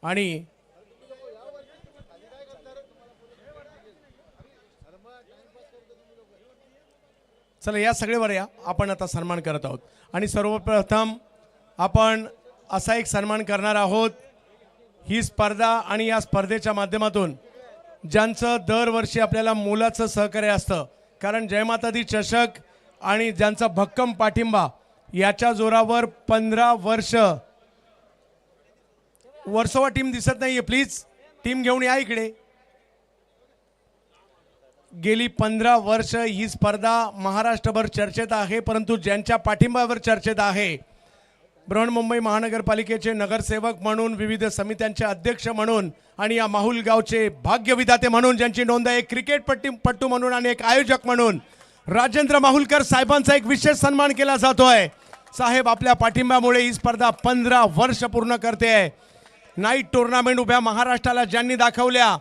आणि चला या सगळेवर या आपण आता सन्मान करत आहोत आणि सर्वप्रथम आपण असा एक सन्मान करणार आहोत। ही स्पर्धा आणि या स्पर्धेच्या माध्यमातून ज्यांचं दरवर्षी आपल्याला मोलाचं सहकार्य असतं, कारण जय माता दी चषक आणि ज्यांचा भक्कम पाठिंबा याच्या जोरावर 15 वर्ष वर्सोवा टीम दिसत नाहीये, प्लीज टीम घेऊन या इकडे। गेली 15 वर्ष ही स्पर्धा महाराष्ट्रभर चर्चेत आहे, परंतु ज्यांच्या पाठिंब्यावर चर्चेत आहे, बृहन्मुंबई महानगरपालिकेचे नगरसेवक म्हणून, विविध समित्यांचे अध्यक्ष म्हणून आणि या माहुल गावचे भाग्यविधाते म्हणून ज्यांची नोंद आहे, क्रिकेटपट्टू म्हणून आणि एक आयोजक म्हणून राजेंद्र माहुलकर साहेबांचा एक विशेष सन्मान केला जातोय। साहेब आपल्या पाठिंब्यामुळे ही स्पर्धा 15 वर्ष पूर्ण करते आहे। नाईट टुर्नामेंट उभ्या महाराष्ट्राला ज्यांनी दाखवल्या,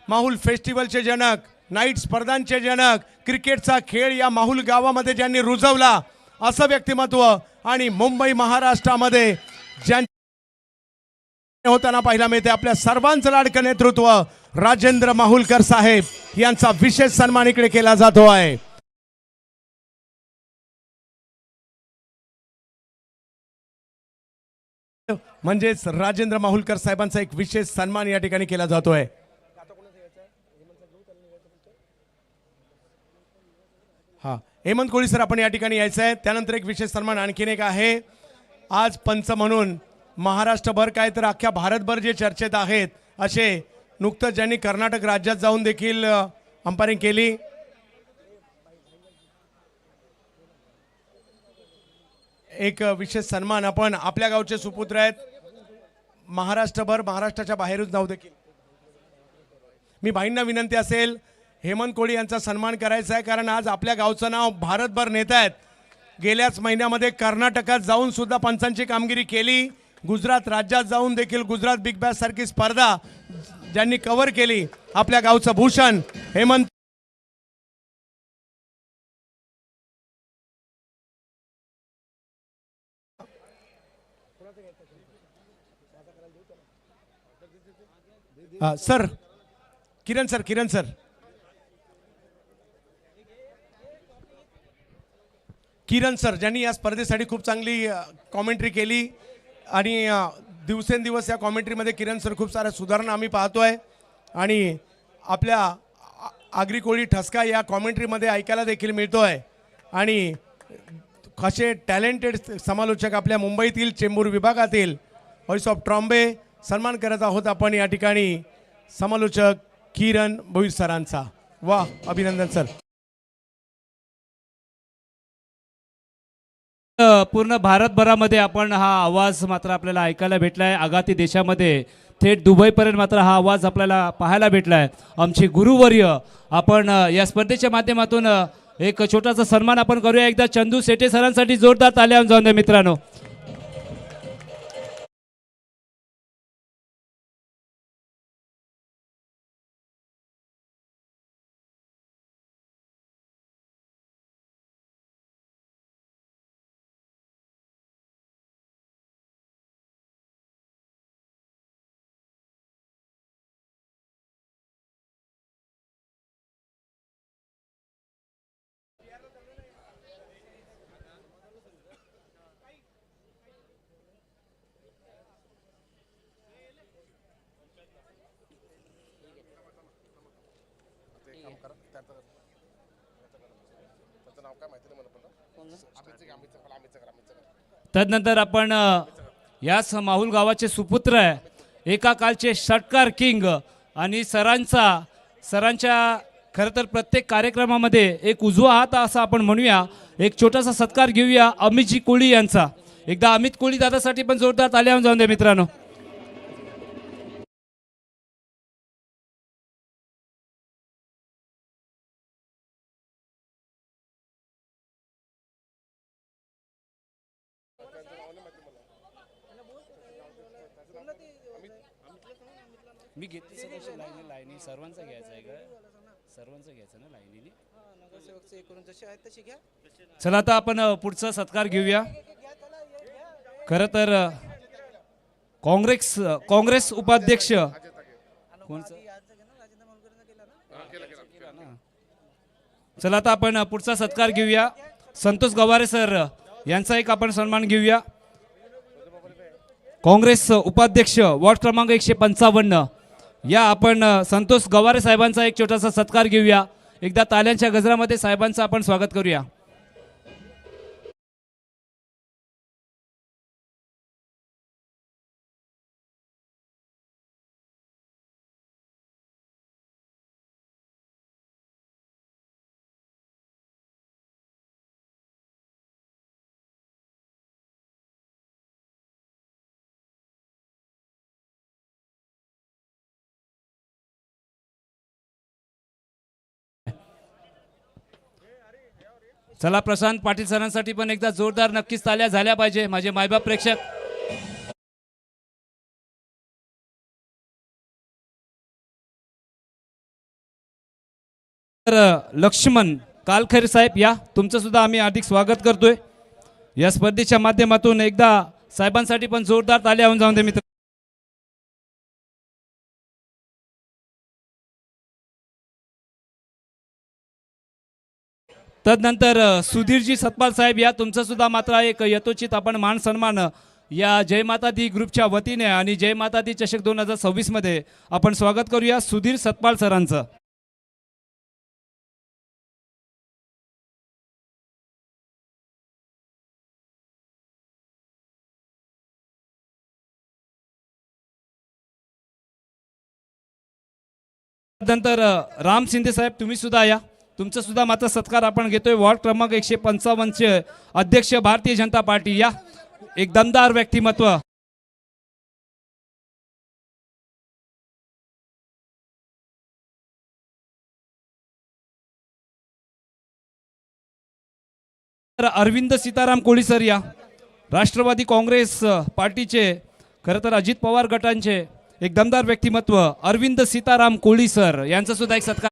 माहुल फेस्टिवलचे जनक, नाईट स्पर्धांचे जनक, क्रिकेटचा खेळ या माहुल गावामध्ये ज्यांनी रुजवला, असं व्यक्तिमत्व आणि मुंबई महाराष्ट्रामध्ये ज्यांच्या होताना पाहायला मिळते, आपल्या सर्वांचं लाडकं नेतृत्व राजेंद्र माहुलकर साहेब यांचा विशेष सन्मान इकडे केला जातो आहे। म्हणजेच राजेंद्र माहुलकर साहेबांचा एक विशेष सन्मान या ठिकाणी केला जातोय। हा हेमंत कोळी सर आपण या ठिकाणी यायचं आहे। त्यानंतर एक विशेष सन्मान आणखीन एक आहे। आज पंच म्हणून महाराष्ट्रभर काय तर अख्ख्या भारतभर जे चर्चेत आहेत असे नुकतंच ज्यांनी कर्नाटक राज्यात जाऊन देखील अंपायरिंग केली, एक विशेष सन्मान आपण आपल्या गावचे सुपुत्र आहेत, महाराष्ट्रभर महाराष्ट्राच्या बाहेरून जाऊ देखील मी भाईंना विनंती असेल हेमंत कोळी यांचा सन्मान करायचा आहे, कारण आज आपल्या गावचं नाव भारतभर नेत आहेत। गेल्याच महिन्यामध्ये कर्नाटकात जाऊन सुद्धा पंचांची कामगिरी केली, गुजरात राज्यात जाऊन देखील गुजरात बिग बॅश सारखी स्पर्धा ज्यांनी कव्हर केली, आपल्या गावचं भूषण हेमंत सर किरण सर किरण सर ज्यांनी या स्पर्धेसाठी खूप चांगली कॉमेंट्री केली आणि दिवसेंदिवस या कॉमेंट्रीमध्ये किरण सर खूप साऱ्या सुधारणा आम्ही पाहतोय आणि आपल्या आगरी कोळी ठसका या कॉमेंट्रीमध्ये ऐकायला देखील मिळतोय आणि असे टॅलेंटेड समालोचक आपल्या मुंबईतील चेंबूर विभागातील व्हॉइस ऑफ ट्रॉम्बे सन्मान करत आहोत आपण या ठिकाणी समालोचक किरण भोईर सरांचा। वाह, अभिनंदन सर। पूर्ण भारतभरामध्ये आपण हा आवाज मात्र आपल्याला ऐकायला भेटलाय, आगाती देशामध्ये थेट दुबईपर्यंत मात्र हा आवाज आपल्याला पाहायला भेटलाय। आमचे गुरुवर्य आपण या स्पर्धेच्या माध्यमातून एक छोटासा सन्मान आपण करूया। एकदा चंदू सेठे सरांसाठी जोरदार ताल्या जाऊन द्या मित्रांनो। तदनंतर आपण याच माहुल गावाचे सुपुत्र आहे, एका कालचे षटकार किंग आणि सरांच्या खरं तर प्रत्येक कार्यक्रमामध्ये एक उजवा हात असं आपण म्हणूया। एक छोटासा सत्कार घेऊया अमितजी कोळी यांचा। एकदा अमित कोळी दादासाठी पण जोरदार ताल्या जाऊन द्या मित्रांनो। मी घेतली लाईनी सर्वांचा घ्यायचा आहे का? सर्वांचा घ्यायचं ना लाईनीने। चला आता आपण पुढचा सत्कार घेऊया। खरं तर काँग्रेस उपाध्यक्ष चला आता आपण पुढचा सत्कार घेऊया. संतोष गवारे सर यांचा एक आपण सन्मान घेऊया. काँग्रेस उपाध्यक्ष वॉर्ड क्रमांक 155 या आपण संतोष गवारे साहेबांचा एक छोटासा सत्कार घेऊया. एकदा ताल्यांच्या गजरामध्ये साहेबांचं आपण स्वागत करूया. चला प्रशांत पाटील सरांसाठी पण एकदा जोरदार नक्कीच ताल्या झाल्या पाहिजे माझे मायबाप प्रेक्षक. तर लक्ष्मण कालखैर साहेब या तुमचं सुद्धा आम्ही हार्दिक स्वागत करतोय या स्पर्धेच्या माध्यमातून. एकदा साहेबांसाठी पण जोरदार ताल्या होऊन जाऊन दे मित्र. तदनंतर सुधीरजी सतपाल साहेब या तुमचं सुद्धा मात्र एक यथोचित आपण मान सन्मान या जय माता दी ग्रुपच्या वतीने आणि जय माता दी चषक 2026 मध्ये आपण स्वागत करूया सुधीर सतपाल सरांचं. नंतर राम शिंदे साहेब तुम्ही सुद्धा या तुमचं सुद्धा मात्र सत्कार आपण घेतोय. वॉर्ड क्रमांक 155 चे अध्यक्ष भारतीय जनता पार्टी या एक दमदार व्यक्तिमत्व. अरविंद सीताराम कोळी सर या राष्ट्रवादी काँग्रेस पार्टीचे खरं तर अजित पवार गटांचे एक दमदार व्यक्तिमत्व अरविंद सीताराम कोळी सर यांचा सुद्धा एक सत्कार.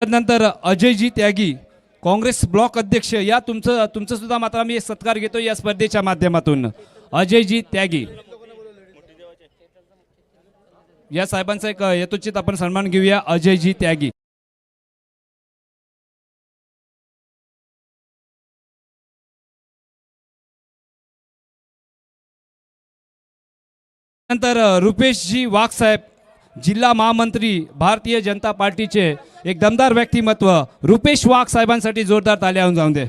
नंतर अजयजी त्यागी काँग्रेस ब्लॉक अध्यक्ष या तुमचं सुद्धा मात्र आम्ही सत्कार घेतो या स्पर्धेच्या माध्यमातून. अजयजी त्यागी या साहेबांचा एक यथोचित आपण सन्मान घेऊया. अजयजी त्यागी. नंतर रुपेशजी वाघ साहेब जिल्हा महामंत्री भारतीय जनता पार्टीचे एक दमदार व्यक्तिमत्व रुपेश वाघ साहेबांसाठी जोरदार ताल्या होऊन जाऊन दे.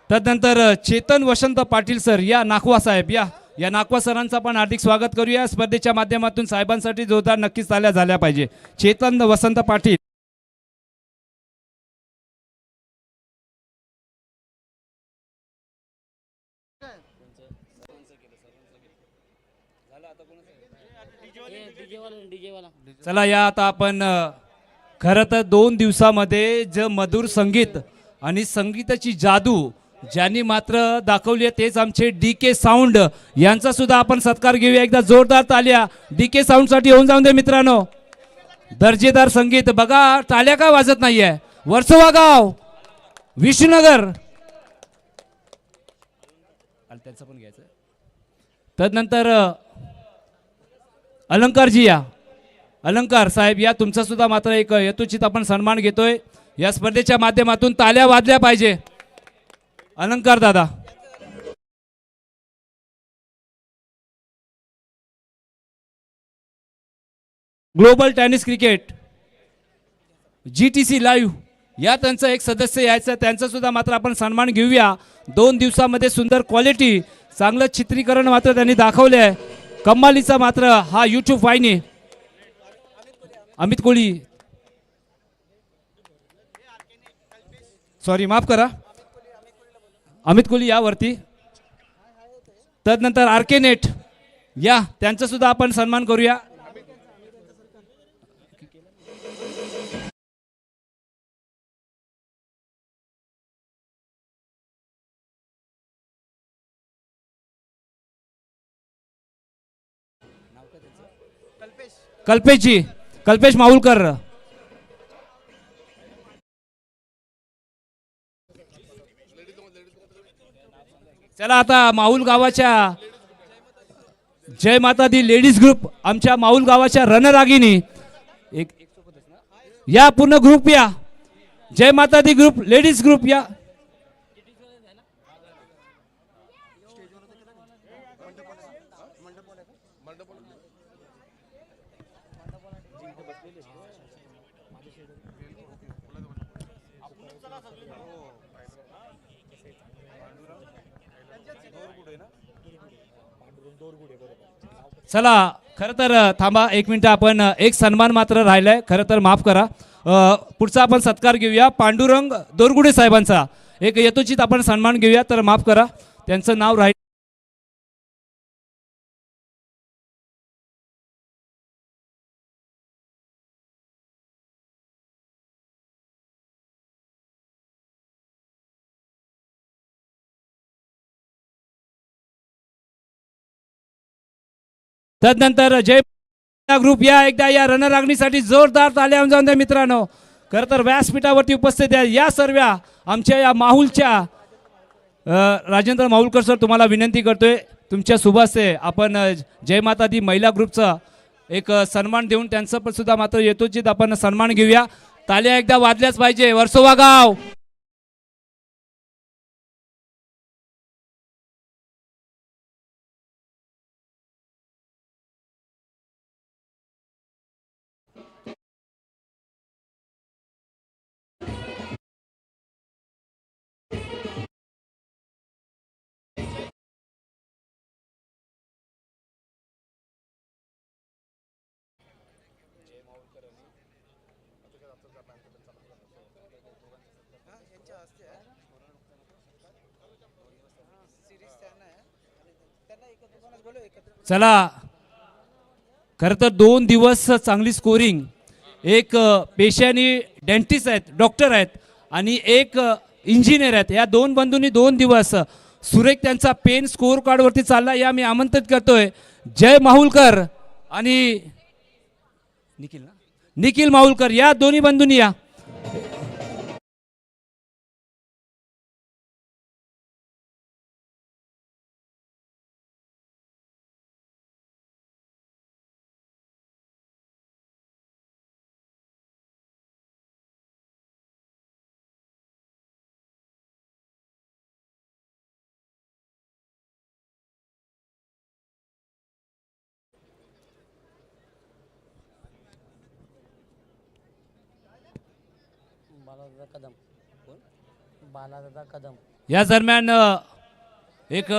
तदनंतर चेतन वसंत पाटील सर या नाखवा साहेब या नाखवा सरांचं पण हार्दिक स्वागत करूया स्पर्धेच्या माध्यमातून. साहेबांसाठी जोरदार नक्कीच ताल्या झाल्या पाहिजे. चेतन वसंत पाटील. चला या आता आपण खरं तर 2 दिवसामध्ये जे मधुर संगीत आणि संगीताची जादू ज्यांनी मात्र दाखवली आहे तेच आमचे DK साऊंड यांचा सुद्धा आपण सत्कार घेऊया. एकदा जोरदार ताल्या DK साऊंड साठी होऊन जाऊन दे मित्रांनो. दर्जेदार संगीत बघा टाळ्या का वाजत नाहीये. वर्सोवा गाव विष्णुनगर त्यांचं पण घ्यायचं. तदनंतर अलंकारजी या अलंकार साहेब या तुमचा सुद्धा मात्र एक यथोचित आपण सन्मान घेतोय या स्पर्धेच्या माध्यमातून. ताल्या वाजल्या पाहिजे अलंकार दादा. Global tennis cricket GTC live या त्यांचा एक सदस्य यायचं त्यांचा सुद्धा मात्र आपण सन्मान घेऊया. 2 दिवसामध्ये सुंदर क्वालिटी चांगलं चित्रीकरण मात्र त्यांनी दाखवले आहे. कमालीचा मात्र हा YouTube वाहिनी अमित कोळी सॉरी माफ करा अमित कोळी यावरती. तदनंतर आर्केनेट या त्यांचा सुद्धा आपण सन्मान करूया. कल्पेश माहुलकर. चला आता माहुल गावाच्या जय माता दी लेडीज ग्रुप, आमच्या माहुल गावाच्या रणरागिनी एक या पूर्ण ग्रुप या. जय माता दी ग्रुप, लेडीज ग्रुप या. चला खरं तर थांबा एक मिनिट, आपण एक सन्मान मात्र राहिलाय, खरं तर माफ करा. पुढचा आपण सत्कार घेऊया पांडुरंग दोरगुडे साहेबांचा. एक यथोचित आपण सन्मान घेऊया, तर माफ करा त्यांचं नाव राहील. तदनंतर जय ग्रुप या, एकदा या रणरागणीसाठी जोरदार ताल्या जाऊन द्या मित्रांनो. खरं तर व्यासपीठावरती उपस्थित आहे या सर्व आमच्या या माहुलच्या राजेंद्र माहुलकर सर, तुम्हाला विनंती करतोय तुमच्या शुभ हस्ते आपण जय माता दी महिला ग्रुपचा एक सन्मान देऊन त्यांचं पण सुद्धा मात्र यथोचित आपण सन्मान घेऊया. ताल्या एकदा वाजल्याच पाहिजे. वर्सोवा गाव. चला खरं तर 2 दिवस चांगली स्कोरिंग. एक पेशानी डेंटिस्ट आहेत, डॉक्टर आहेत आणि एक इंजिनियर आहेत. या 2 बंधूंनी 2 दिवस सुरेख त्यांचा पेन स्कोर कार्डवरती चालला. या मी आमंत्रित करतोय जय माहुलकर आणि निखिल माहुलकर या दोन्ही बंधूंनी या. या दरम्यान एक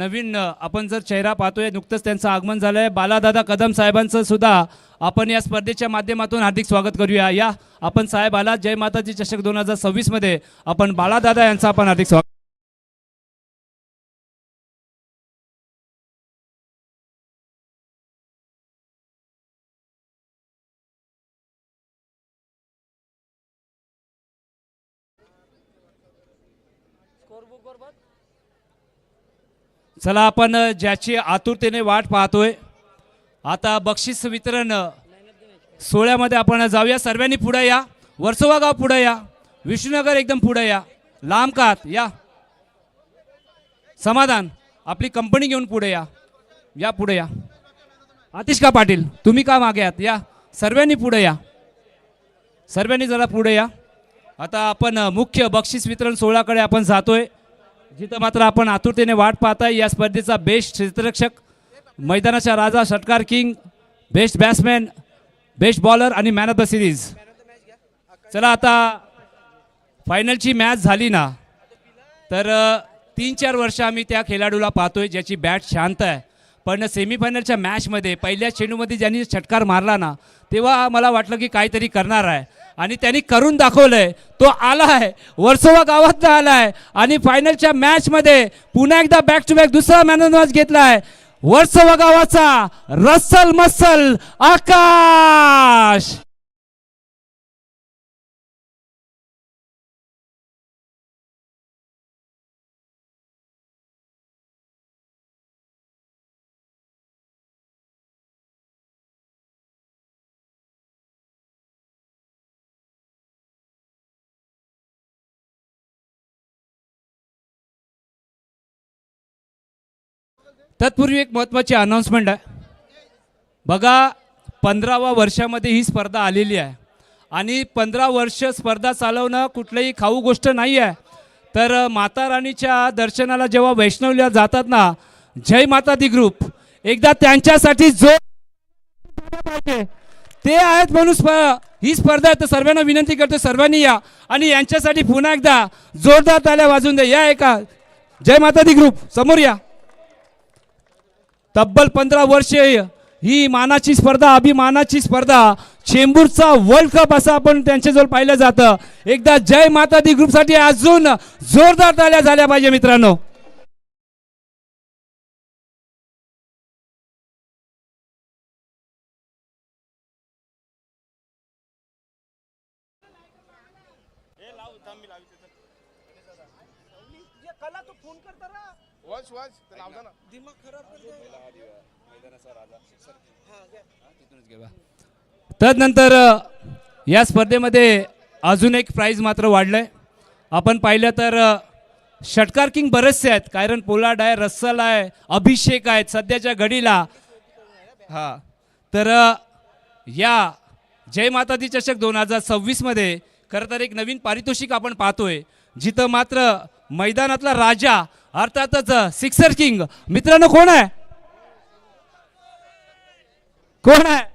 नवीन आपण जर चेहरा पाहतोय, नुकतंच त्यांचं आगमन झालंय. बालादादा कदम साहेबांचं सुद्धा आपण या स्पर्धेच्या माध्यमातून हार्दिक स्वागत करूया. या आपण साहेब आला. जय माताजी चषक 2026 मध्ये आपण बालादादा यांचं आपण हार्दिक स्वागत. चला आपण ज्याची आतुरतेने वाट पाहतोय, आता बक्षीस वितरण सोहळ्यामध्ये आपण जाऊया. सर्वांनी पुढे या. वर्सोवा गाव पुढे या. विष्णुनगर एकदम पुढे या. लांबकात या. समाधान आपली कंपनी घेऊन पुढे या. या पुढे या. आतिश पाटील तुम्ही का मागे आहात? या सर्वांनी पुढे या. सर्वांनी जरा पुढे या. आता आपण मुख्य बक्षीस वितरण सोहळ्याकडे आपण जातोय, जिथं मात्र आपण आतुरतेने वाट पाहताय. या स्पर्धेचा बेस्ट क्षेत्ररक्षक, मैदानाचा राजा, षटकार king, best batsman, best bowler आणि मॅन ऑफ द सिरीज. चला आता फायनलची मॅच झाली ना, तर 3-4 वर्ष आम्ही त्या खेळाडूला पाहतोय ज्याची बॅट शांत आहे. पण सेमीफायनलच्या मॅचमध्ये पहिल्या चेंडूमध्ये ज्यांनी षटकार मारला ना, तेव्हा मला वाटलं की काहीतरी करणार आहे आणि त्यांनी करून दाखवलंय. तो आलाय, वर्सोवा गावात आलाय आणि फायनलच्या मॅचमध्ये पुन्हा एकदा बॅक टू बॅक दुसरा मॅन ऑफ द मॅच घेतलाय. वर्सोवा गावाचा रसल मसल आकाश. तत्पूर्वी एक महत्त्वाची अनाऊन्समेंट आहे. बघा, 15व्या वर्षामध्ये ही स्पर्धा आलेली आहे आणि 15 वर्ष स्पर्धा चालवणं कुठलीही खाऊ गोष्ट नाही आहे. तर माता राणीच्या दर्शनाला जेव्हा वैष्णवला जातात ना, जय माता दी ग्रुप एकदा त्यांच्यासाठी जो ते आहेत म्हणून ही स्पर्धा आहे. तर सर्वांना विनंती करतो, सर्वांनी या आणि यांच्यासाठी पुन्हा एकदा जोरदार ताल्या वाजून द्या. या एका जय माता दी ग्रुप समोर या. तब्बल 15 वर्षे ही मानाची स्पर्धा, अभिमानाची स्पर्धा, चेंबूरचा वर्ल्ड कप असं आपण त्यांच्याजवळ पाहिलं जातं. एकदा जय माता दी ग्रुपसाठी अजून जोरदार ताल्या झाल्या पाहिजे मित्रांनो. तदनंतर या स्पर्धेमध्ये अजून एक प्राइज मात्र वाढलंय. आपण पाहिलं तर षटकार किंग बरेचसे आहेत, कारण पोलार्ड आहे, रस्सल आहे, अभिषेक आहेत सध्याच्या घडीला. हा, तर या जय माता दी चषक 2026 मध्ये खरं तर एक नवीन पारितोषिक आपण पाहतोय, जिथं मात्र मैदानातला राजा अर्थातच सिक्सर किंग मित्रांनो कोण आहे? कोण आहे?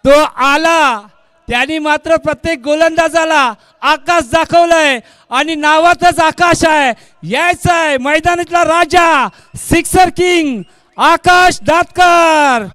तो आला. त्यांनी मात्र प्रत्येक गोलंदाजाला आकाश दाखवलंय आणि नावातच आकाश आहे. यायचं आहे मैदानातला राजा, सिक्सर किंग आकाश दातकर.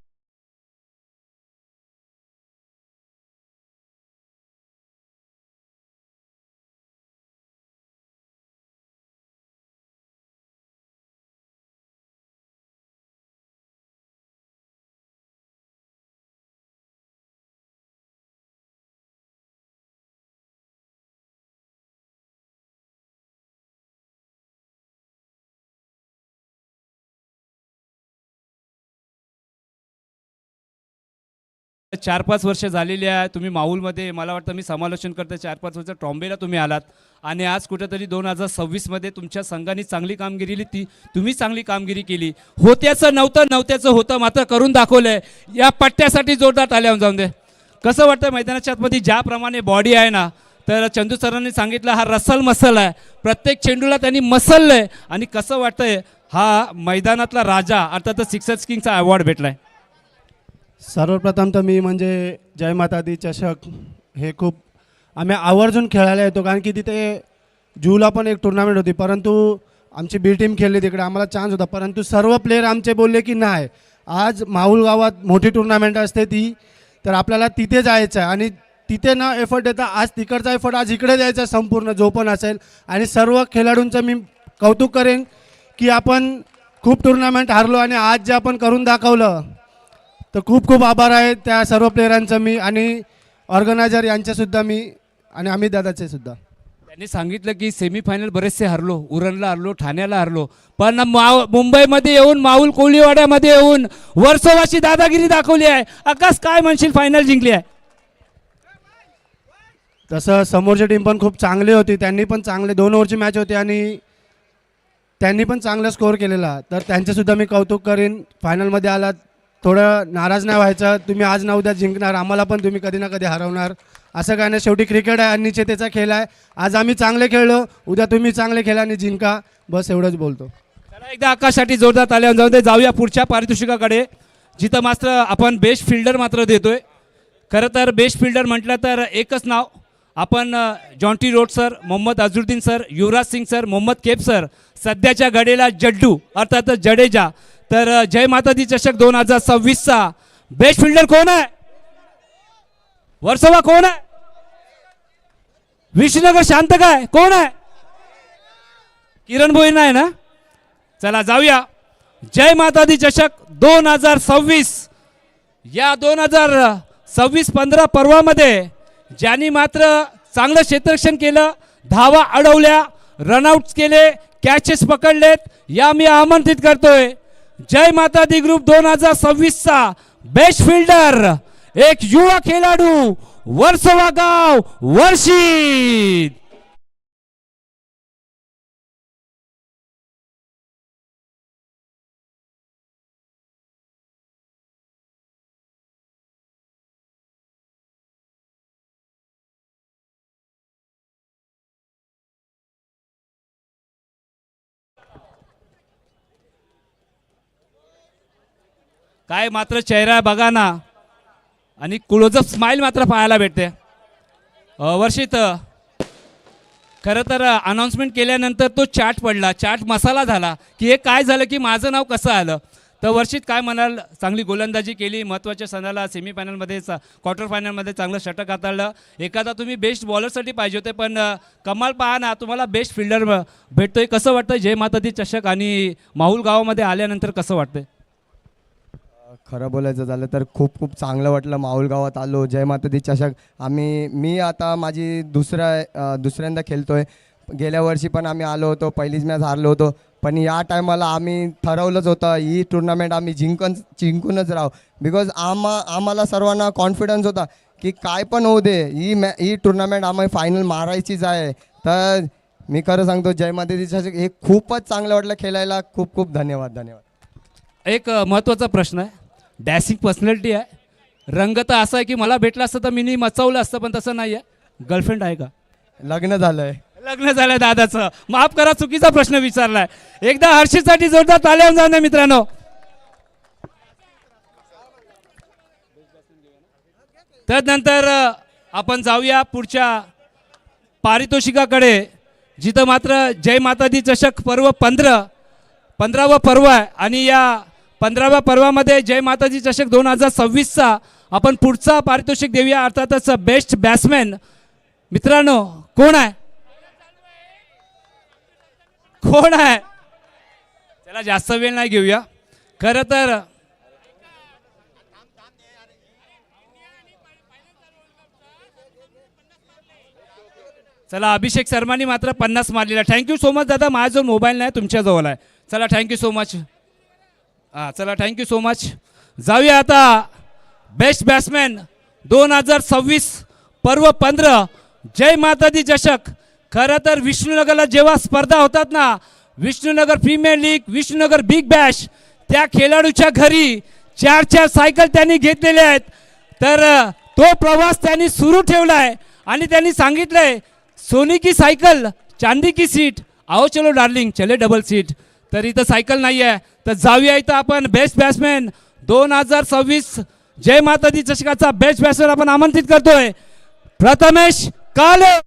चार 5 वर्ष झालेली आहे. तुम्ही माऊलमध्ये मला वाटतं मी समालोचन करते 4-5 वर्ष ट्रॉम्बेला तुम्ही आलात आणि आज कुठेतरी 2026 मध्ये तुमच्या संघाने चांगली कामगिरी केली, तुम्ही चांगली कामगिरी केली. होत्याचं नव्हत्याचं होतं, मात्र करून दाखवलंय. या पट्ट्यासाठी जोरदार ताल्या जाऊन दे. कसं वाटतं मैदानाच्या आतमध्ये ज्याप्रमाणे बॉडी आहे ना, तर चंदू सरांनी सांगितलं हा रसल मसल आहे, प्रत्येक चेंडूला त्यांनी मसललंय. आणि कसं वाटतंय हा मैदानातला राजा अर्थातच सिक्सर किंगचा अवॉर्ड भेटलाय. सर्वप्रथम तर मी म्हणजे जय माता दी चषक हे खूप आम्ही आवर्जून खेळायला येतो, कारण की तिथे जूला पण एक टुर्नामेंट होती, परंतु आमची बी टीम खेळली तिकडे, आम्हाला चान्स होता, परंतु सर्व प्लेयर आमचे बोलले की नाही, आज माहुल गावात मोठी टुर्नामेंट असते ती, तर आपल्याला तिथे जायचं आहे आणि तिथे न एफर्ट देता आज तिकडचा एफर्ट आज इकडे द्यायचा संपूर्ण जो पण असेल. आणि सर्व खेळाडूंचं मी कौतुक करेन की आपण खूप टुर्नामेंट हारलो आणि आज जे आपण करून दाखवलं, तर खूप खूप आभार आहे त्या सर्व प्लेयरांचं मी आणि ऑर्गनायझर यांचेसुद्धा मी आणि अमित दादाचे सुद्धा. त्यांनी सांगितलं की सेमीफायनल बरेचसे हरलो, उरणला हरलो, ठाण्याला हरलो, पण मुंबईमध्ये येऊन माऊल कोळीवाड्यामध्ये येऊन वर्सोवाची दादागिरी दाखवली आहे. आकाश काय म्हणशील, फायनल जिंकली आहे? तसं समोरची टीम पण खूप चांगली होती, त्यांनी पण चांगले 2 ओव्हरची मॅच होती आणि त्यांनी पण चांगला स्कोअर केलेला, तर त्यांचेसुद्धा मी कौतुक करेन. फायनलमध्ये आलात, थोडं नाराज नाही व्हायचं, तुम्ही आज ना उद्या जिंकणार, आम्हाला पण तुम्ही कधी ना कधी हरवणार, असं काय नाही. शेवटी क्रिकेट आहे आणि निश्चिततेचा खेळ आहे. आज आम्ही चांगले खेळलो, उद्या तुम्ही चांगले खेळा आणि जिंका, बस एवढंच बोलतो. चला एकदा आकाशसाठी जोरदार ताल्या जाऊ दे. जाऊया पुढच्या पारितोषिकाकडे, जिथं मात्र आपण बेस्ट फिल्डर मात्र देतोय. खरं तर बेस्ट फिल्डर म्हटलं तर एकच नाव, आपण Jonty Rhodes sir, Mohammad Azharuddin sir, Yuvraj Singh sir, Mohammad Kaif sir, सध्याच्या घडीला जड्डू अर्थातच जडेजा. तर जय माता दी चषक 2026चा बेस्ट फिल्डर कोण आहे? वर्सोवा कोण आहे? विष्णुनगर शांत काय कोण आहे? किरण भोईर नाही ना? चला जाऊया. जय माता दी चषक 2026 या 2026-15 पर्वामध्ये ज्यांनी मात्र चांगलं क्षेत्ररक्षण केलं, धावा अडवल्या, रनआउट्स केले, कॅचेस पकडलेत, या मी आमंत्रित करतोय. जय माता दी ग्रुप 2026चा बेस्ट फिल्डर एक युवा खेळाडू, वर्सोवा गाव, वर्षी. काय मात्र चेहरा बघा ना, आणि क्लोजअप स्माइल मात्र पाहायला भेटते. वर्षित, खरं तर अनाऊन्समेंट केल्यानंतर तो चाट पडला, चाट मसाला झाला की हे काय झालं की माझं नाव कसं आलं. तर वर्षित काय म्हणाल, चांगली गोलंदाजी केली, महत्त्वाच्या सणाला सेमीफायनलमध्ये क्वार्टर फायनलमध्ये चांगलं षटक हाताळलं. एखादा तुम्ही बेस्ट बॉलरसाठी पाहिजे होते, पण कमाल पहा ना, तुम्हाला बेस्ट फिल्डर भेटतोय. कसं वाटतं जय माता दी चषक आणि माहुल गावामध्ये आल्यानंतर कसं वाटतंय? खरं बोलायचं झालं तर खूप खूप चांगलं वाटलं. माहुल गावात आलो, जय माता दी चषक. मी आता माझी दुसऱ्यांदा खेळतोय. गेल्या वर्षी पण आम्ही आलो होतो, पहिलीच मॅच हारलो होतो, पण या टायमाला आम्ही ठरवलंच होतं ही टुर्नामेंट आम्ही जिंकूनच राहू. बिकॉज आम्हाला सर्वांना कॉन्फिडन्स होता की काय पण होऊ दे, ही टुर्नामेंट आम्ही फायनल मारायचीच आहे. तर मी खरं सांगतो, जय माता दी चषक हे खूपच चांगलं वाटलं खेळायला. खूप खूप धन्यवाद. एक महत्त्वाचा प्रश्न आहे, डॅसिंग पर्सनॅलिटी आहे, रंग तर असा आहे की मला भेटला असतं तर मी मचवलं असतं, पण तसं नाही आहे. गर्लफ्रेंड आहे का? लग्न झालंय. लग्न झालंय दादाचं. माफ करा, चुकीचा प्रश्न विचारलाय. एकदा हर्षितसाठी जोरदार ताल्या जाऊ द्या मित्रांनो. त्यानंतर आपण जाऊया पुढच्या पारितोषिकाकडे, जिथं मात्र जय माता दी चषक पर्व 15वा पर्व आहे. आणि या 15व्या पर्वामध्ये जय माताजी चषक 2026चा आपण पुढचा पारितोषिक देऊया, अर्थातच बेस्ट बॅट्समॅन. मित्रांनो, कोण आहे? त्याला जास्त वेळ नाही घेऊया. खरं तर चला, अभिषेक शर्मानी मात्र 50 मारलेला. थँक्यू सो मच दादा. माझ्याजवळ मोबाईल नाही, तुमच्याजवळ आहे. चला, थँक्यू सो मच. चला, थँक्यू सो मच. जाऊया आता बेस्ट बॅट्समॅन 2026 पर्व 15 जय माता दी चषक. खरं तर विष्णुनगरला जेव्हा स्पर्धा होतात ना, Vishnunagar premier league, Vishnunagar big bash, त्या खेळाडूच्या घरी 4 सायकल त्यांनी घेतलेल्या आहेत. तर तो प्रवास त्यांनी सुरू ठेवला आहे आणि त्यांनी सांगितलंय, सोनी की सायकल चांदी की सीट, आओ चलो डार्लिंग चले डबल सीट. तर इथं सायकल नाही आहे. तर जाऊया इथं आपण बेस्ट बॅट्समॅन 2026 जय माता दी चषकाचा बेस्ट बॅट्समॅन आपण आमंत्रित करतोय, प्रथमेश काले.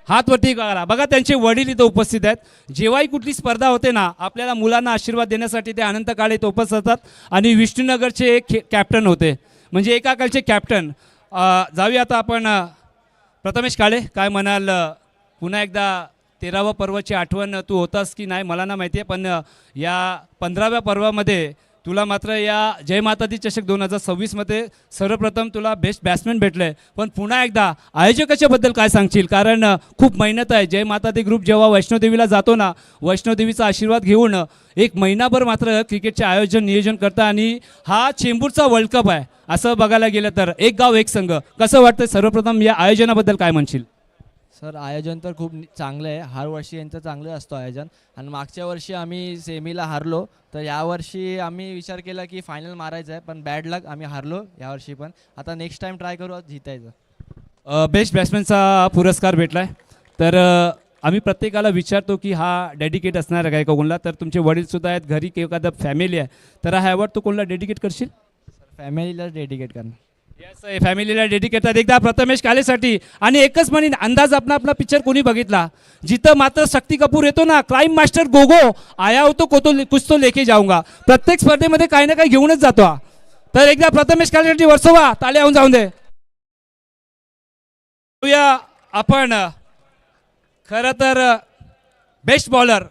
हात वरती करा. बघा, त्यांचे वडील इथं उपस्थित आहेत. जेव्हाही कुठली स्पर्धा होते ना, आपल्याला मुलांना आशीर्वाद देण्यासाठी ते अनंत काळे इथं उपस्थित असतात. आणि विष्णुनगरचे एक कॅप्टन होते, म्हणजे एका काळचे कॅप्टन. जाऊया आता आपण प्रथमेश काळे, काय म्हणाल? पुन्हा एकदा 13व्या पर्वाची आठवण तू होतास की नाही मला ना माहिती आहे, पण या 15व्या पर्वामध्ये तुला मात्र या जय माता दी चषक 2026मध्ये सर्वप्रथम तुला बेस्ट बॅट्समॅन भेटले. पण पुन्हा एकदा आयोजकाच्याबद्दल काय सांगशील? कारण खूप मेहनत आहे. जय माता दी ग्रुप जेव्हा वैष्णोदेवीला जातो ना, वैष्णोदेवीचा आशीर्वाद घेऊन एक महिनाभर मात्र क्रिकेटचे आयोजन नियोजन करतं. आणि हा चेंबूरचा वर्ल्ड कप आहे असं बघायला गेलं तर. एक गाव एक संघ. कसं वाटतं सर्वप्रथम या आयोजनाबद्दल काय म्हणशील? सर, आयोजन तर खूप चांगलं आहे. हर वर्षी यांचं चांगलं असतं आयोजन. आणि मागच्या वर्षी आम्ही सेमीला हारलो, तर यावर्षी आम्ही विचार केला की फायनल मारायचं आहे, पण बॅड लक आम्ही हारलो यावर्षी. पण आता नेक्स्ट टाइम ट्राय करू जितायचं. बेस्ट बॅट्समॅनचा पुरस्कार भेटला आहे. तर आम्ही प्रत्येकाला विचारतो की हा डेडिकेट असणार आहे काय कोणाला. तर तुमचे वडीलसुद्धा आहेत, घरी एखादा फॅमिली आहे, तर हा अवॉर्ड तू कोणाला डेडिकेट करशील? फॅमिलीला डेडिकेट करणार. यस, फॅमिलीला डेडिकेट आहेत. एकदा प्रथमेश कालेसाठी. आणि एकच म्हणी, अंदाज आपला पिक्चर कोणी बघितला जिथं मात्र शक्ती कपूर येतो ना, क्राईम मास्टर गोगो आया होतो कुछ तो लेके जाऊंगा. प्रत्येक स्पर्धेमध्ये काही ना काही घेऊनच जातो हा. तर एकदा प्रथमेश कालेसाठी वर्सोवा ताल्या होऊन जाऊन दे. आपण खरं तर बेस्ट बॉलर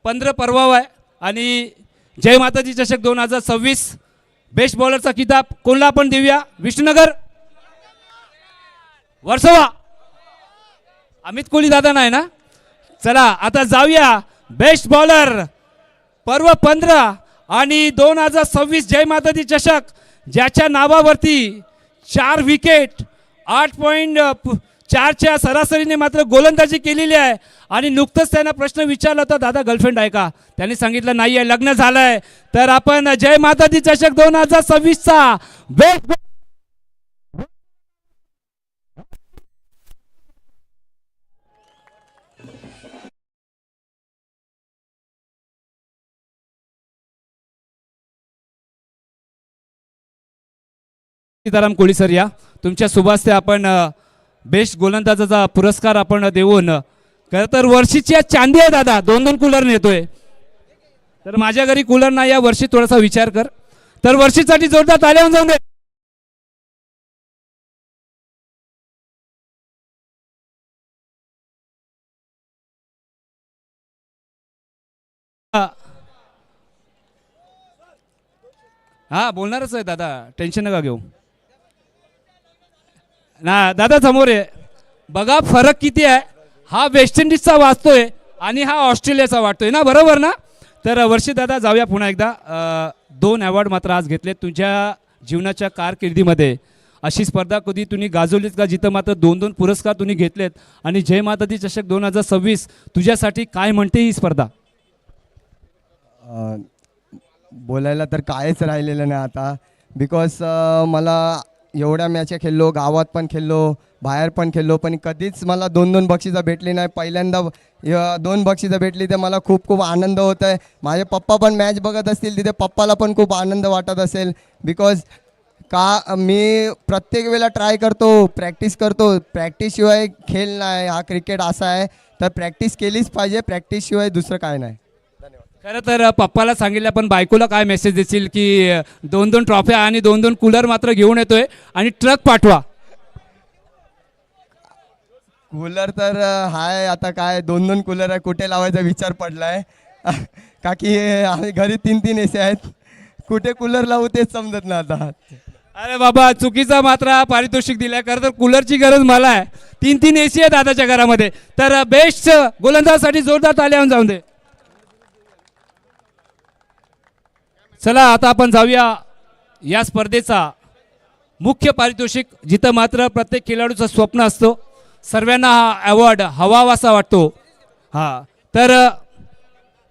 15 पर्वाव आहे. आणि जय माताजी चषक 2026 बेस्ट बॉलरचा किताब कोणला आपण देऊया? विष्णुनगर, वर्सोवा. अमित कोहली दादा नाही ना? चला आता जाऊया बेस्ट बॉलर पर्व 15 आणि 2026 जय माता दी चषक ज्याच्या नावावरती 4 विकेट 8.4च्या सरासरीने मात्र गोलंदाजी केलेली आहे. आणि नुकतंच त्यांना प्रश्न विचारला होता, दादा गर्लफ्रेंड आहे का? त्यांनी सांगितलं नाही आहे, लग्न झालं आहे. तर आपण जय माता दी चषक 2026चा बेस्ट सीताराम कोळी सर या तुमच्या सुभास्ते आपण बेस्ट गोलंदाजाचा पुरस्कार आपण देऊन खरं तर वर्षीची आज चांदी आहे दादा, 2 कूलर नेतोय. तर माझ्या घरी कूलर नाही, या वर्षी थोडासा विचार कर. तर वर्षीसाठी जोरदार ताल्या जाऊन दे. हा बोलणारच आहे दादा, टेन्शन नका घेऊ ना दादा. समोर आहे बघा, फरक किती आहे. हा वेस्ट इंडिजचा वाचतोय आणि हा ऑस्ट्रेलियाचा वाटतोय ना, बरोबर ना. तर वर्षी दादा जाऊया पुन्हा एकदा. 2 अवॉर्ड मात्र आज घेतले तुझ्या जीवनाच्या कारकिर्दीमध्ये. अशी स्पर्धा कधी तुम्ही गाजवलीत का जिथं मात्र 2 पुरस्कार तुम्ही घेतलेत. आणि जय माता दी चषक 2026 तुझ्यासाठी काय म्हणते ही स्पर्धा? बोलायला तर कायच राहिलेलं नाही आता. बिकॉज मला एवढ्या मॅच खेळलो, गावात पण खेळलो, बाहेर पण खेळलो, पण कधीच मला 2 बक्षिसं भेटली नाही. पहिल्यांदा 2 बक्षिसं भेटली तर मला खूप खूप आनंद होत आहे. माझे पप्पा पण मॅच बघत असतील तिथे, पप्पाला पण खूप आनंद वाटत असेल. बिकॉज का मी प्रत्येक वेळेला ट्राय करतो, प्रॅक्टिस करतो. प्रॅक्टिसशिवाय खेळ नाही, हा क्रिकेट असा आहे. तर प्रॅक्टिस केलीच पाहिजे, प्रॅक्टिसशिवाय दुसरं काय नाही. खरं तर पप्पाला सांगितलं, पण बायकोला काय मेसेज देशील की 2 ट्रॉफ्या आणि 2 कूलर मात्र घेऊन येतोय आणि ट्रक पाठवा. कूलर तर हाय, आता काय 2 कूलर आहे, कुठे लावायचा विचार पडलाय. का की आम्ही घरी 3 एसी आहेत, कुठे कूलर लावू तेच समजत नाही आता. अरे बाबा, चुकीचा मात्र पारितोषिक दिलाय. खरं तर कूलरची गरज मला आहे. 3 एसी आहे दादाच्या घरामध्ये. तर बेस्ट गोलंदाजासाठी जोरदार ताल्या जाऊन दे. चला आता आपण जाऊया या स्पर्धेचा मुख्य पारितोषिक, जिथं मात्र प्रत्येक खेळाडूचं स्वप्न असतो. सर्वांना हा अवॉर्ड हवावासा वाटतो. हा तर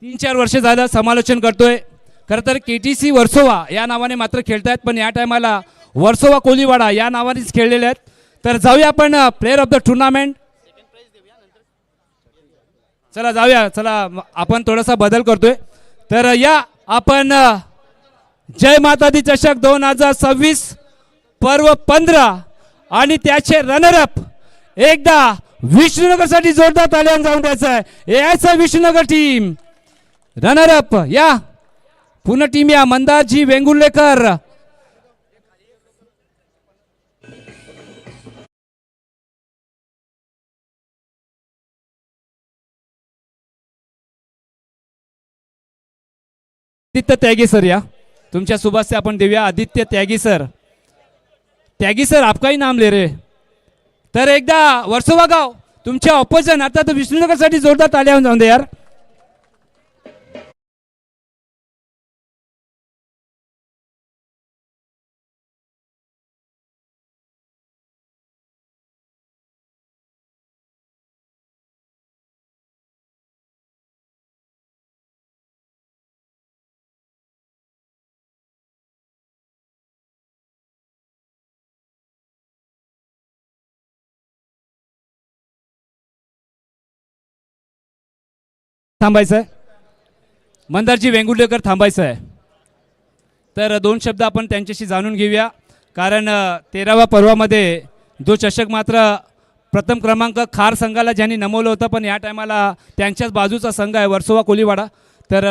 3-4 वर्ष झालं समालोचन करतोय. खरं तर KTC वर्सोवा या नावाने मात्र खेळतायत, पण या टायमाला वर्सोवा कोलीवाडा या नावानेच खेळलेले आहेत. तर जाऊया आपण प्लेअर ऑफ द टुर्नामेंट. चला जाऊया, चला आपण थोडासा बदल करतोय. तर या आपण जय माता दी चषक 2026 पर्व 15 आणि त्याचे रनरअप एकदा विष्णुनगरसाठी जोरदार ताल्या जाऊन द्यायचं आहे. यायचं विष्णुनगर टीम रनरअप या. पूर्ण टीम या. मंदारजी वेंगुर्लेकर, आदित्य त्यागी सर या. तुमच्या सुभाष आपण देऊया आदित्य त्यागी सर. त्यागी सर आपका ही नाम ले रे. तर एकदा वर्सोवा गाव तुमच्या ऑपोजन आता तर विष्णुनगरसाठी जोरदार ताल्या जाऊन दे यार. थांबायचं आहे. मंदारजी वेंगुर्लेकर थांबायचं आहे. तर 2 शब्द आपण त्यांच्याशी जाणून घेऊया. कारण 13व्या पर्वामध्ये जो चषक मात्र प्रथम क्रमांक खार संघाला ज्यांनी नमवलं होतं, पण या टायमाला त्यांच्याच बाजूचा संघ आहे वर्सोवा कोलीवाडा, तर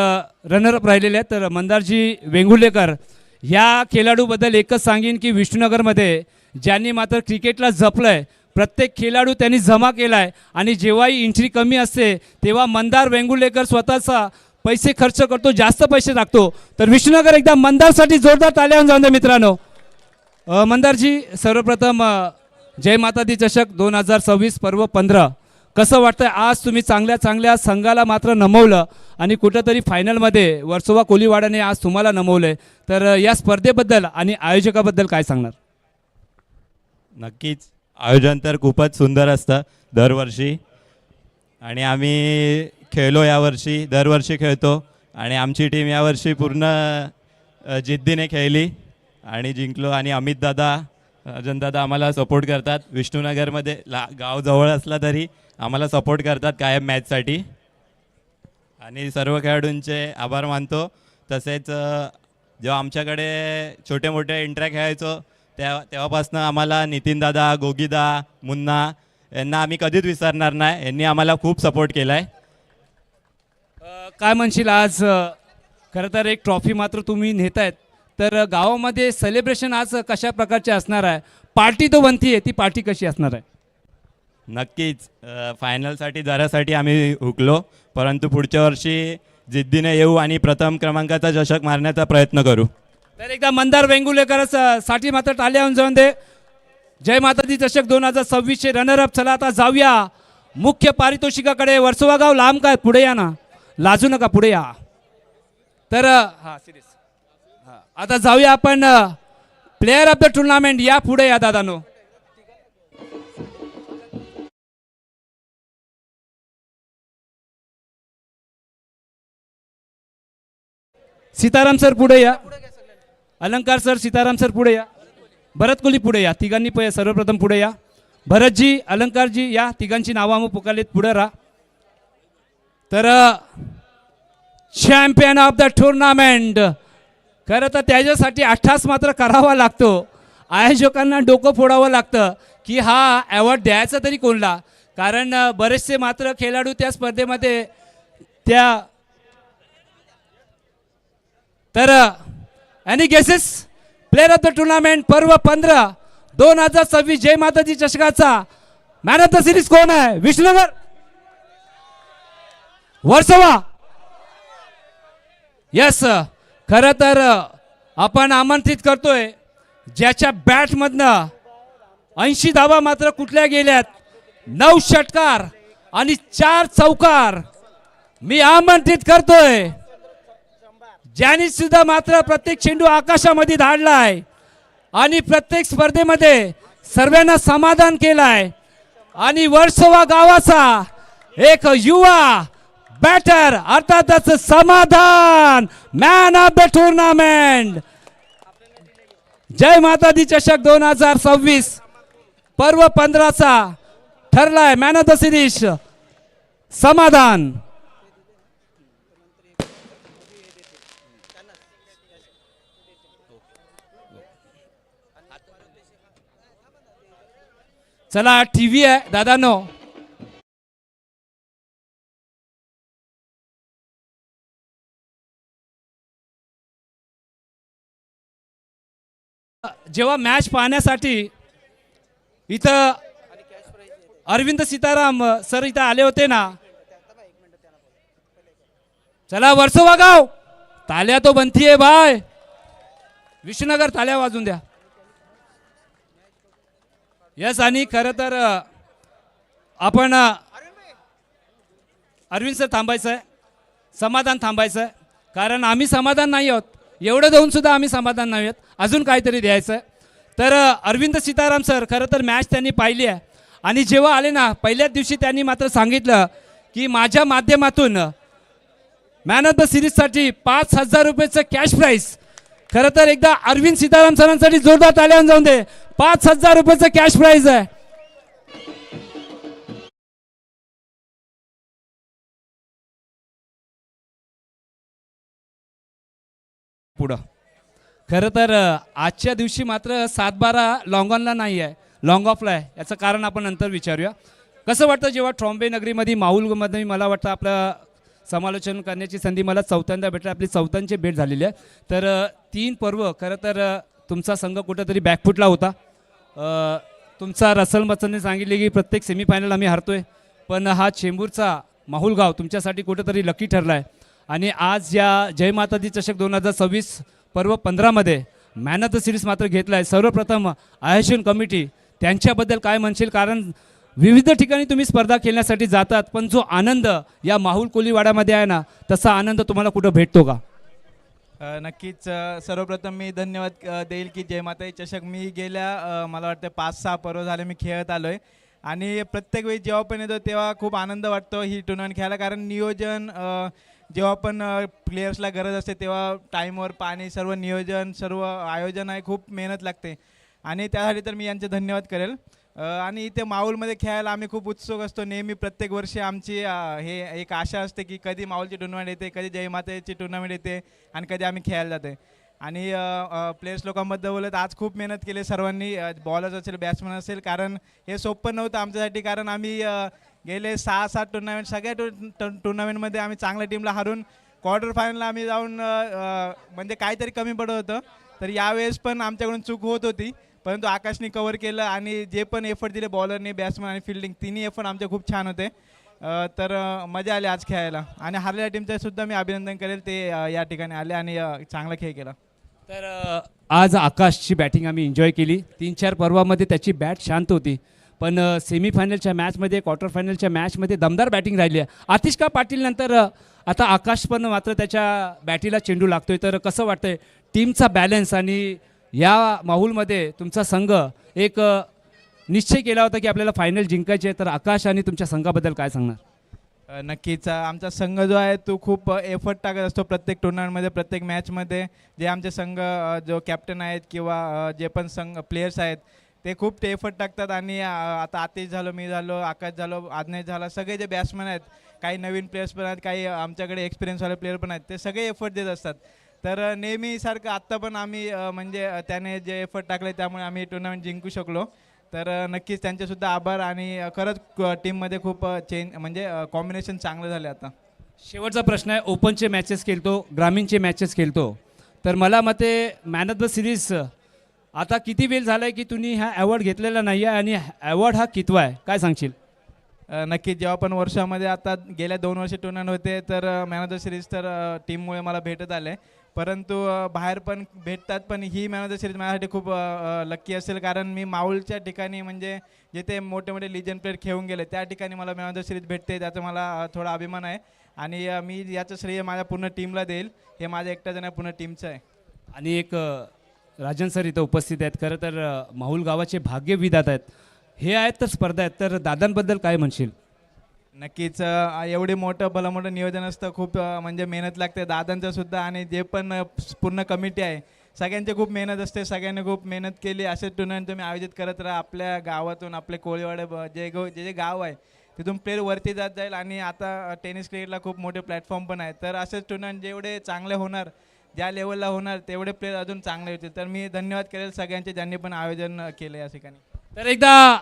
रनरअप राहिलेले आहेत. तर मंदारजी वेंगुर्लेकर ह्या खेळाडूबद्दल एकच सांगेन की विष्णुनगरमध्ये ज्यांनी मात्र क्रिकेटला जपलं आहे, प्रत्येक खेळाडू त्यांनी जमा केला आहे. आणि जेव्हाही एंट्री कमी असते तेव्हा मंदार वेंगुर्लेकर स्वतःचा पैसे खर्च करतो, जास्त पैसे टाकतो. तर विष्णुनगर एकदा मंदारसाठी जोरदार ताल्या जाऊन द्या मित्रांनो. मंदारजी सर्वप्रथम जय माता दी चषक 2026 पर्व 15 कसं वाटतंय आज तुम्ही चांगल्या चांगल्या संघाला मात्र नमवलं आणि कुठंतरी फायनलमध्ये वर्सोवा कोलीवाडाने आज तुम्हाला नमवलंय, तर या स्पर्धेबद्दल आणि आयोजकाबद्दल काय सांगणार? नक्कीच आयोजन तर खूपच सुंदर असतं दरवर्षी आणि आम्ही खेळलो यावर्षी, दरवर्षी खेळतो आणि आमची टीम यावर्षी पूर्ण जिद्दीने खेळली आणि जिंकलो. आणि अमितदादा, अजनदादा आम्हाला सपोर्ट करतात. विष्णुनगरमध्ये गाव जवळ असला तरी आम्हाला सपोर्ट करतात कायम मॅचसाठी आणि सर्व खेळाडूंचे आभार मानतो. तसेच जेव्हा आमच्याकडे छोटे मोठे इंट्रा खेळायचो तेव्हापासून आम्हाला नितीनदादा, गोगीदा, मुन्ना यांना आम्ही कधीच विसरणार नाही. यांनी आम्हाला खूप सपोर्ट केला आहे. काय म्हणशील आज खरं तर एक ट्रॉफी मात्र तुम्ही नेतायत, तर गावामध्ये सेलिब्रेशन आज कशा प्रकारचे असणार आहे? पार्टी तो बनती आहे, ती पार्टी कशी असणार आहे? नक्कीच फायनलसाठी जरासाठी आम्ही हुकलो, परंतु पुढच्या वर्षी जिद्दीने येऊ आणि प्रथम क्रमांकाचा चषक मारण्याचा प्रयत्न करू. तर एकदा मंदार वेंगुर्लेकर साठी मात्र टाळ्या जाऊन दे. जय माता दी चषक 2026चे रनरअप. चला आता जाऊया मुख्य पारितोषिकाकडे. वर्सोवा गाव लांब काय, पुढे या ना, लाजू नका, पुढे या. तर हां सिरियस आता जाऊया आपण प्लेयर ऑफ द टुर्नामेंट. या पुढे या दादानो. सीताराम सर पुढे या. अलंकार सर, सीताराम सर पुढे या. भरत कोहली पुढे या. तिघांनी सर्वप्रथम पुढे या. भरतजी, अलंकारजी या. तिघांची नावं आम्ही पुकारलीत, पुढे राहा. तर चॅम्पियन ऑफ द टुर्नामेंट. खरं तर त्याच्यासाठी अट्टास मात्र करावा लागतो. आयोजकांना डोकं फोडावं लागतं की हा अवॉर्ड द्यायचा तरी कोणला, कारण बरेचसे मात्र खेळाडू त्या स्पर्धेमध्ये त्या. तर any guesses? Player of the tournament पर्व 15 2026 जय माताजी चषकाचा मॅन ऑफ द सिरीज कोण आहे? विष्णुनगर, वर्सोवा. यस, खरं तर आपण आमंत्रित करतोय ज्याच्या बॅटमधनं 80 धावा मात्र कुठल्या गेल्यात, 9 षटकार आणि 4 चौकार. मी आमंत्रित करतोय ज्यांनी सुद्धा मात्र प्रत्येक चेंडू आकाशामध्ये धाडलाय आणि प्रत्येक स्पर्धेमध्ये सर्वांना समाधान केलाय. आणि वर्सोवा गावाचा एक युवा बॅटर अर्थातच समाधान, मॅन ऑफ द टुर्नामेंट. जय माता दी चषक 2026 पर्व 15चा ठरलाय मॅन ऑफ द सिरीज समाधान. चला टीव्ही आहे दादानो. जेव्हा मॅच पाहण्यासाठी इथं अरविंद सीताराम सर इथं आले होते ना, चला वर्सोवा गाव, ताल्या तो बनतीये बाय. विष्णुनगर ताल्या वाजून द्या. यस, आणि खरं तर आपण अरविंद सर थांबायचं आहे, समाधान थांबायचं आहे, कारण आम्ही समाधान नाही आहोत. एवढं देऊन सुद्धा आम्ही समाधान नाही आहोत, अजून काहीतरी द्यायचं आहे. तर अरविंद सीताराम सर खरं तर मॅच त्यांनी पाहिली आहे आणि जेव्हा आले ना पहिल्याच दिवशी त्यांनी मात्र सांगितलं की माझ्या माध्यमातून मॅन ऑफ द सिरीजसाठी 5,000 रुपयेचं कॅश प्राईज. खरं तर एकदा अरविंद सीताराम सरांसाठी जोरदार ताल्या जाऊन दे. 5,000 रुपयेचं कॅश प्राईज आहे. पुढं खरं तर आजच्या दिवशी मात्र 7-12 लॉंग ऑनला नाही आहे, लॉंग ऑफला आहे. याचं कारण आपण नंतर विचारूया. कसं वाटतं जेव्हा ट्रॉम्बे नगरीमध्ये माहुलमध्ये मला वाटतं आपलं समालोचन करण्याची संधी मला चौथ्यांदा भेटली. आपली चौथ्यांची भेट झालेली आहे. तर 3 पर्व खरं तर तुमचा संघ कुठंतरी बॅकफुटला होता. तुमचा रसल मचनने सांगितले की प्रत्येक सेमीफायनल आम्ही हरतोय, पण हा चेंबूरचा माहुलगाव तुमच्यासाठी कुठंतरी लकी ठरला आहे. आणि आज या जय माता दी चषक 2026 पर्व 15मध्ये मॅन ऑफ द सिरीज मात्र घेतला आहे. सर्वप्रथम आयोजन कमिटी त्यांच्याबद्दल काय म्हणशील, कारण विविध ठिकाणी तुम्ही स्पर्धा खेळण्यासाठी जातात, पण जो आनंद या माहुल कोलीवाड्यामध्ये आहे ना, तसा आनंद तुम्हाला कुठं भेटतो का? नक्कीच. सर्वप्रथम मी धन्यवाद देईल की जय माता दी चषक मी गेल्या मला वाटतं 5-6 पर्व झाले मी खेळत आलो आहे आणि प्रत्येक वेळी जेव्हा पण येतो तेव्हा खूप आनंद वाटतो ही टुर्नामेंट खेळायला. कारण नियोजन जेव्हा पण प्लेयर्सला गरज असते तेव्हा टाईमवर पाणी सर्व नियोजन सर्व आयोजन आहे, खूप मेहनत लागते आणि त्यासाठी तर मी यांचे धन्यवाद करेल. आणि इथे माऊलमध्ये खेळायला आम्ही खूप उत्सुक असतो नेहमी. प्रत्येक वर्षी आमची हे एक आशा असते की कधी माऊलची टुर्नामेंट येते, कधी जय मातेची टुर्नामेंट येते आणि कधी आम्ही खेळायला जाते. आणि प्लेयर्स लोकांबद्दल बोलत आज खूप मेहनत केली सर्वांनी, बॉलर्स असेल बॅट्समन असेल, कारण हे सोपं नव्हतं आमच्यासाठी. कारण आम्ही गेले 6-7 टुर्नामेंट सगळ्या टुर्नामेंटमध्ये आम्ही चांगल्या टीमला हारून क्वार्टर फायनलला आम्ही जाऊन म्हणजे काहीतरी कमी पडत होतं. तर यावेळेस पण आमच्याकडून चूक होत होती, परंतु आकाशने कव्हर केलं आणि जे पण एफर्ट दिले बॉलरने बॅट्समन आणि फिल्डिंग तिन्ही एफर्ट आमचे खूप छान होते. तर मजा आली आज खेळायला आणि हारलेल्या टीमचं सुद्धा मी अभिनंदन करेल, ते या ठिकाणी आले आणि चांगला खेळ केला. तर आज आकाशची बॅटिंग आम्ही एन्जॉय केली. 3-4 पर्वामध्ये त्याची बॅट शांत होती, पण सेमीफायनलच्या मॅचमध्ये क्वार्टर फायनलच्या मॅचमध्ये दमदार बॅटिंग राहिली आहे. आतिशका पाटील नंतर आता आकाश पण मात्र त्याच्या बॅटीला चेंडू लागतोय. तर कसं वाटतंय टीमचा बॅलन्स आणि या माहुलमध्ये तुमचा संघ एक निश्चय केला होता की आपल्याला फायनल जिंकायचे, तर आकाश आणि तुमच्या संघाबद्दल काय सांगणार? नक्कीच. आमचा संघ जो आहे तो खूप एफर्ट टाकत असतो प्रत्येक टुर्नामेंटमध्ये प्रत्येक मॅचमध्ये. जे आमचे संघ जो कॅप्टन आहेत किंवा जे पण संघ प्लेयर्स आहेत ते खूप ते एफर्ट टाकतात. आणि आता आतिश झालो, मी झालो, आकाश झालो, आज्ञेश झाला, सगळे जे बॅट्समॅन आहेत, काही नवीन प्लेयर्स पण आहेत, काही आमच्याकडे एक्सपिरियन्सवाले प्लेयर पण आहेत, ते सगळे एफर्ट देत असतात. तर नेहमीसारखं आत्ता पण आम्ही म्हणजे त्याने जे एफर्ट टाकले त्यामुळे आम्ही टुर्नामेंट जिंकू शकलो. तर नक्कीच त्यांचेसुद्धा आभार आणि खरंच टीममध्ये खूप चेंज म्हणजे कॉम्बिनेशन चांगलं झालं आता. शेवटचा प्रश्न आहे, ओपनचे मॅचेस खेळतो, ग्रामीणचे मॅचेस खेळतो, तर मला मते मॅन ऑफ द सिरीज आता किती वेळ झाला आहे की तुम्ही हा अवॉर्ड घेतलेला नाही आहे आणि अवॉर्ड हा कितवा आहे, काय सांगशील? नक्कीच. जेव्हा पण वर्षामध्ये आता गेल्या 2 वर्ष टुर्नामेंट होते तर मॅन ऑफ द सिरीज तर टीममुळे मला भेटत आले, परंतु बाहेर पण भेटतात. पण he man of the series माझ्यासाठी खूप लक्की असेल, कारण मी माऊलच्या ठिकाणी म्हणजे जिथे मोठे मोठे लिजंड प्लेयर खेळून गेले त्या ठिकाणी मला मॅन ऑफ द सिरीज भेटते, त्याचा मला थोडा अभिमान आहे. आणि मी याचं श्रेय माझ्या पूर्ण टीमला देईल, हे माझ्या एकट्याचं नाही पूर्ण टीमचं आहे. आणि एक राजन सर इथं उपस्थित आहेत. खरं तर माहुल गावाचे भाग्य विधाता आहेत, हे आहेत तर स्पर्धा आहेत, तर दादांबद्दल काय म्हणशील? नक्कीच. एवढे मोठं भलं मोठं नियोजन असतं, खूप म्हणजे मेहनत लागते दादांचं सुद्धा, आणि जे पण पूर्ण कमिटी आहे सगळ्यांची खूप मेहनत असते. सगळ्यांनी खूप मेहनत केली. असे टुर्नामेंट तुम्ही आयोजित करत राहा. आपल्या गावातून आपले कोळीवाडे जे गाव आहे तिथून प्लेयर वरती जात जाईल. आणि आता टेनिस क्रिकेटला खूप मोठे प्लॅटफॉर्म पण आहे. तर असेच टुर्नामेंट जेवढे चांगले होणार, ज्या लेवलला होणार तेवढे प्लेयर अजून चांगले होतील. तर मी धन्यवाद करेल सगळ्यांचे ज्यांनी पण आयोजन केले या ठिकाणी. तर एकदा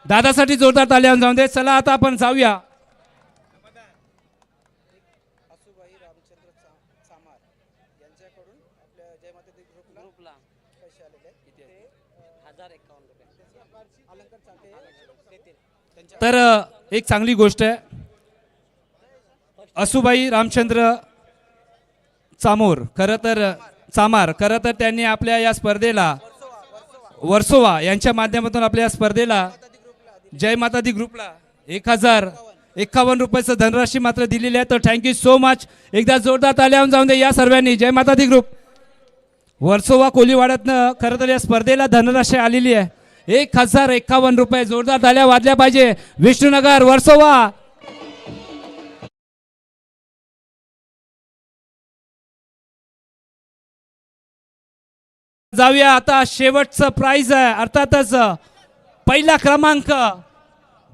दादासाठी जोरदार ताली जाऊन दे. चला आता आपण जाऊया. तर एक चांगली गोष्ट आहे, असुबाई रामचंद्र चामार खरं तर त्यांनी आपल्या या स्पर्धेला वर्सोवा यांच्या माध्यमातून आपल्या या स्पर्धेला जय माता दी ग्रुपला 1051 रुपयाचं धनराशी मात्र दिलेली आहे. तर थँक्यू सो मच. एकदा जोरदार ताल्या जाऊन दे या सर्वांनी. जय माता दी ग्रुप वर्सोवा कोलीवाड्यातनं खरं तर या स्पर्धेला धनराशी आलेली आहे 1051 रुपये. जोरदार ताल्या वाजल्या पाहिजे. विष्णुनगर वर्सोवा. जाऊया आता. शेवटचं प्राइज आहे, अर्थातच पहिला क्रमांक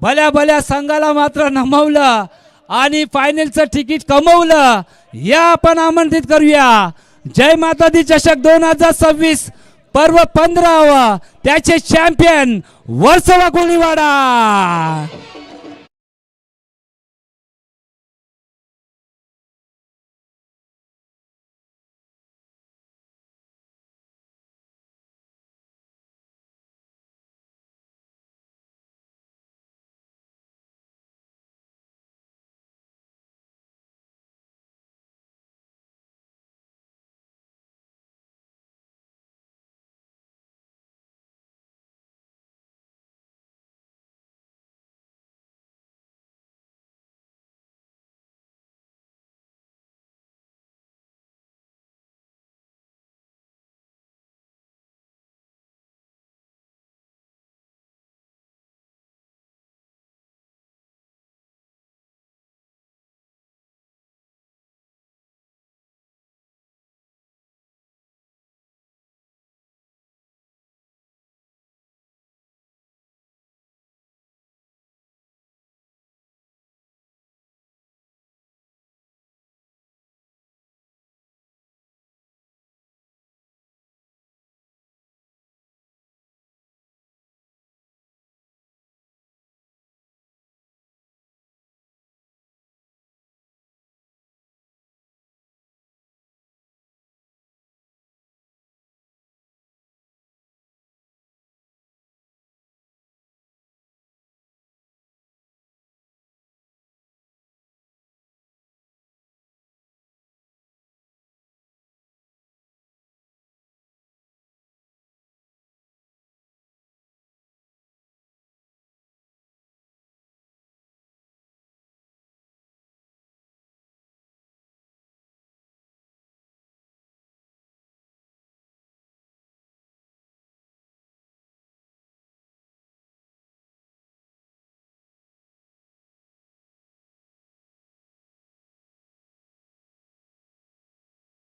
भल्या भल्या संघाला मात्र नमवलं आणि फायनलचं तिकीट कमवलं. या आपण आमंत्रित करूया. जय माता दी चषक 2026 पर्व 15वा, त्याचे चॅम्पियन वर्सोवा कोलीवाडा.